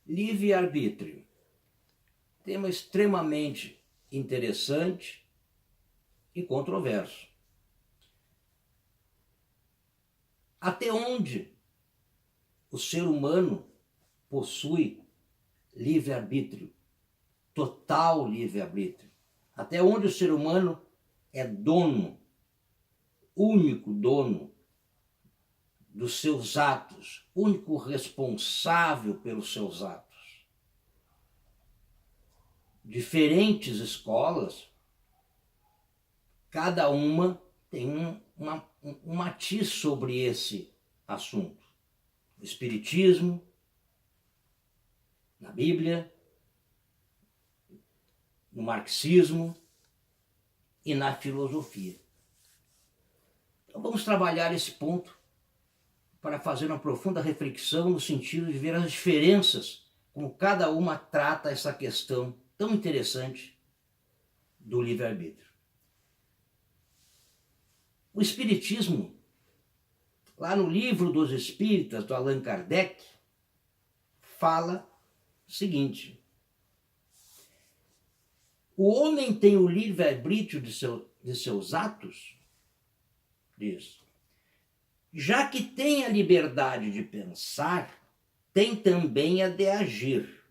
Livre-arbítrio. Tema extremamente interessante e controverso. Até onde o ser humano possui livre-arbítrio? Total livre-arbítrio. Até onde o ser humano é dono, único dono dos seus atos, único responsável pelos seus atos. Diferentes escolas, cada uma tem um matiz sobre esse assunto. O Espiritismo, na Bíblia, no marxismo e na filosofia. Então vamos trabalhar esse ponto para fazer uma profunda reflexão no sentido de ver as diferenças, como cada uma trata essa questão tão interessante do livre-arbítrio. O Espiritismo, lá no Livro dos Espíritas, do Allan Kardec, fala o seguinte: o homem tem o livre-arbítrio de seus atos, diz, já que tem a liberdade de pensar, tem também a de agir.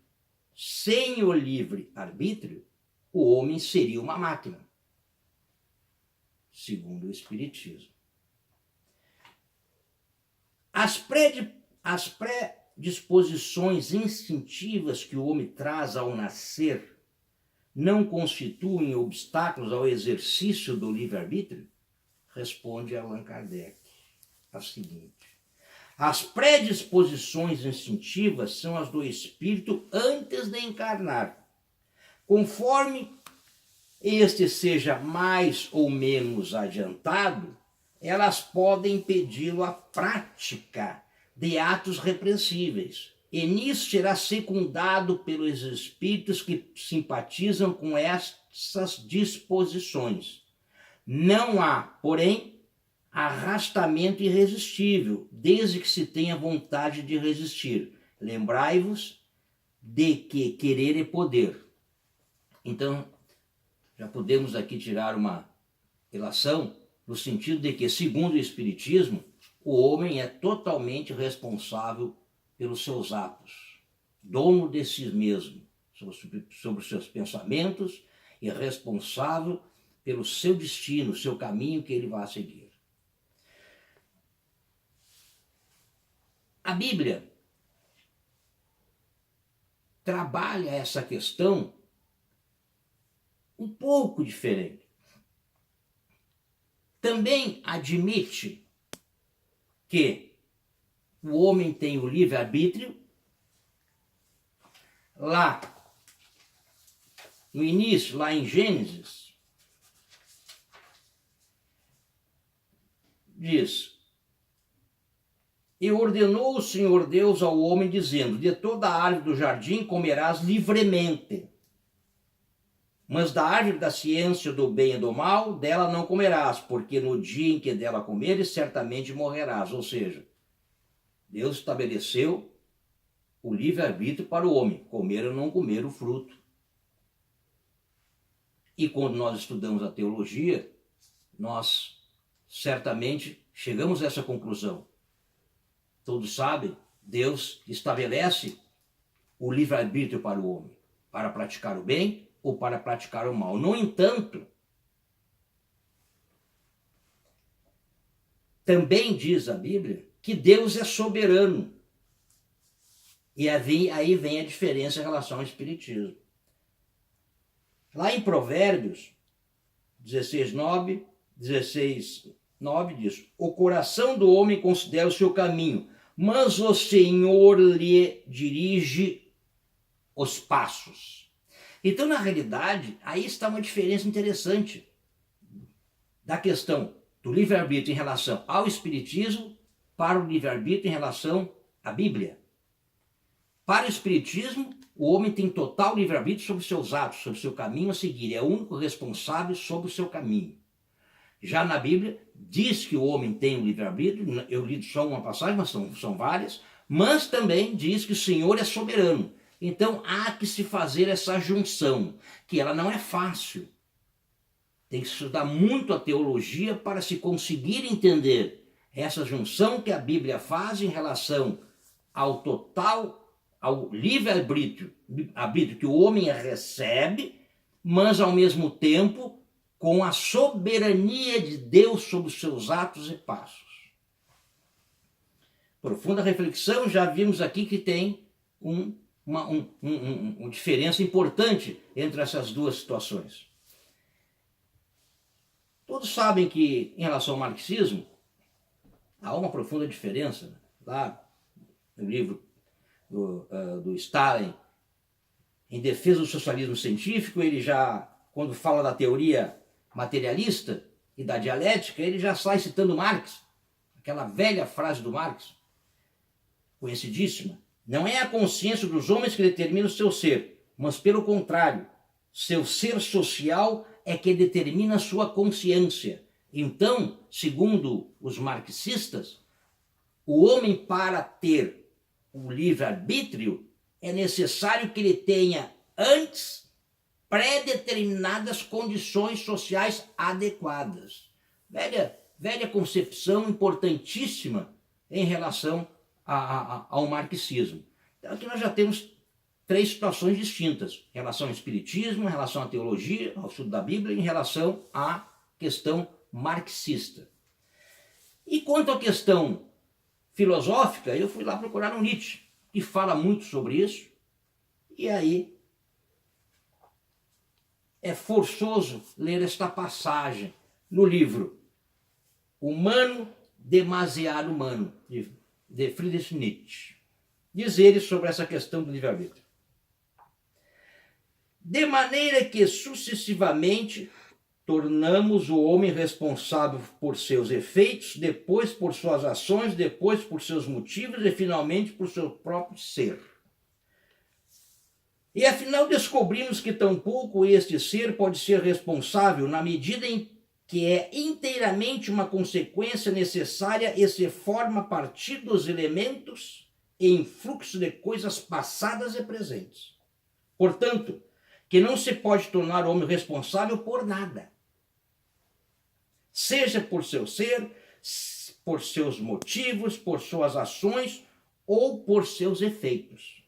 Sem o livre-arbítrio, o homem seria uma máquina, segundo o Espiritismo. As predisposições instintivas que o homem traz ao nascer não constituem obstáculos ao exercício do livre-arbítrio? Responde Allan Kardec a seguinte: as predisposições instintivas são as do espírito antes de encarnar. Conforme este seja mais ou menos adiantado, elas podem impedi-lo a prática de atos repreensíveis. E nisso será secundado pelos espíritos que simpatizam com essas disposições. Não há, porém, arrastamento irresistível, desde que se tenha vontade de resistir. Lembrai-vos de que querer é poder. Então, já podemos aqui tirar uma relação no sentido de que, segundo o Espiritismo, o homem é totalmente responsável pelos seus atos, dono de si mesmo, sobre os seus pensamentos e responsável pelo seu destino, seu caminho que ele vai seguir. A Bíblia trabalha essa questão um pouco diferente. Também admite que o homem tem o livre-arbítrio. Lá, no início, lá em Gênesis, diz: e ordenou o Senhor Deus ao homem, dizendo: de toda a árvore do jardim comerás livremente, mas da árvore da ciência do bem e do mal, dela não comerás, porque no dia em que dela comeres, certamente morrerás. Ou seja, Deus estabeleceu o livre-arbítrio para o homem, comer ou não comer o fruto. E quando nós estudamos a teologia, nós certamente chegamos a essa conclusão. Todos sabem, Deus estabelece o livre-arbítrio para o homem, para praticar o bem ou para praticar o mal. No entanto, também diz a Bíblia que Deus é soberano. E aí vem a diferença em relação ao Espiritismo. Lá em Provérbios 16:9 diz: o coração do homem considera o seu caminho, mas o Senhor lhe dirige os passos. Então, na realidade, aí está uma diferença interessante da questão do livre-arbítrio em relação ao Espiritismo para o livre-arbítrio em relação à Bíblia. Para o Espiritismo, o homem tem total livre-arbítrio sobre seus atos, sobre seu caminho a seguir. É o único responsável sobre o seu caminho. Já na Bíblia, diz que o homem tem um livre-arbítrio. Eu li só uma passagem, mas são várias. Mas também diz que o Senhor é soberano. Então há que se fazer essa junção, que ela não é fácil. Tem que estudar muito a teologia para se conseguir entender essa junção que a Bíblia faz em relação ao total, ao livre-arbítrio que o homem recebe, mas ao mesmo tempo com a soberania de Deus sobre os seus atos e passos. Profunda reflexão, já vimos aqui que tem uma diferença importante entre essas duas situações. Todos sabem que, em relação ao marxismo, há uma profunda diferença. Lá no livro do Stalin, Em Defesa do Socialismo Científico, ele já, quando fala da teoria materialista e da dialética, ele já sai citando Marx, aquela velha frase do Marx, conhecidíssima: não é a consciência dos homens que determina o seu ser, mas, pelo contrário, seu ser social é que determina a sua consciência. Então, segundo os marxistas, o homem, para ter o livre-arbítrio, é necessário que ele tenha antes pré-determinadas condições sociais adequadas. Velha concepção importantíssima em relação ao marxismo. Então aqui nós já temos três situações distintas: em relação ao espiritismo, em relação à teologia, ao estudo da Bíblia, em relação à questão marxista. E quanto à questão filosófica, eu fui lá procurar no Nietzsche, que fala muito sobre isso, e aí é forçoso ler esta passagem no livro Humano, Demasiado Humano, de Friedrich Nietzsche. Diz ele sobre essa questão do livre-arbítrio: de maneira que sucessivamente tornamos o homem responsável por seus efeitos, depois por suas ações, depois por seus motivos e finalmente por seu próprio ser. E afinal descobrimos que tampouco este ser pode ser responsável na medida em que é inteiramente uma consequência necessária e se forma a partir dos elementos em fluxo de coisas passadas e presentes. Portanto, que não se pode tornar o homem responsável por nada, seja por seu ser, por seus motivos, por suas ações ou por seus efeitos.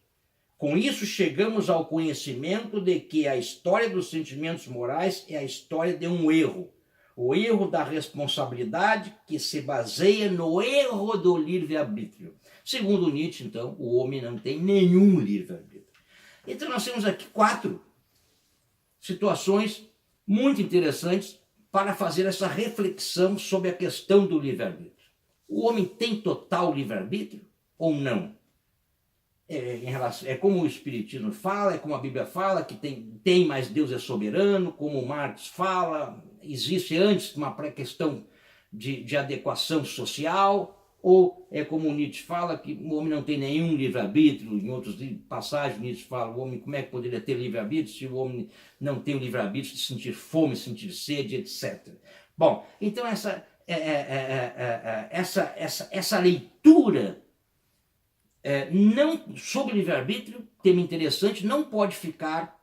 Com isso, chegamos ao conhecimento de que a história dos sentimentos morais é a história de um erro, o erro da responsabilidade que se baseia no erro do livre-arbítrio. Segundo Nietzsche, então, o homem não tem nenhum livre-arbítrio. Então nós temos aqui 4 situações muito interessantes para fazer essa reflexão sobre a questão do livre-arbítrio. O homem tem total livre-arbítrio ou não? É como o Espiritismo fala, é como a Bíblia fala, que tem, mas Deus é soberano, como Marx fala, existe antes uma pré-questão de adequação social, ou é como Nietzsche fala, que o homem não tem nenhum livre-arbítrio. Em outras passagens Nietzsche fala: o homem, como é que poderia ter livre-arbítrio se o homem não tem o livre-arbítrio de sentir fome, sentir sede, etc. Bom, então essa leitura não sobre livre-arbítrio, tema interessante, não pode ficar,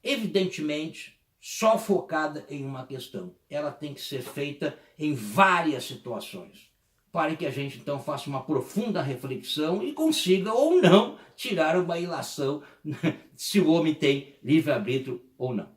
evidentemente, só focada em uma questão. Ela tem que ser feita em várias situações, para que a gente então faça uma profunda reflexão e consiga ou não tirar uma ilação se o homem tem livre-arbítrio ou não.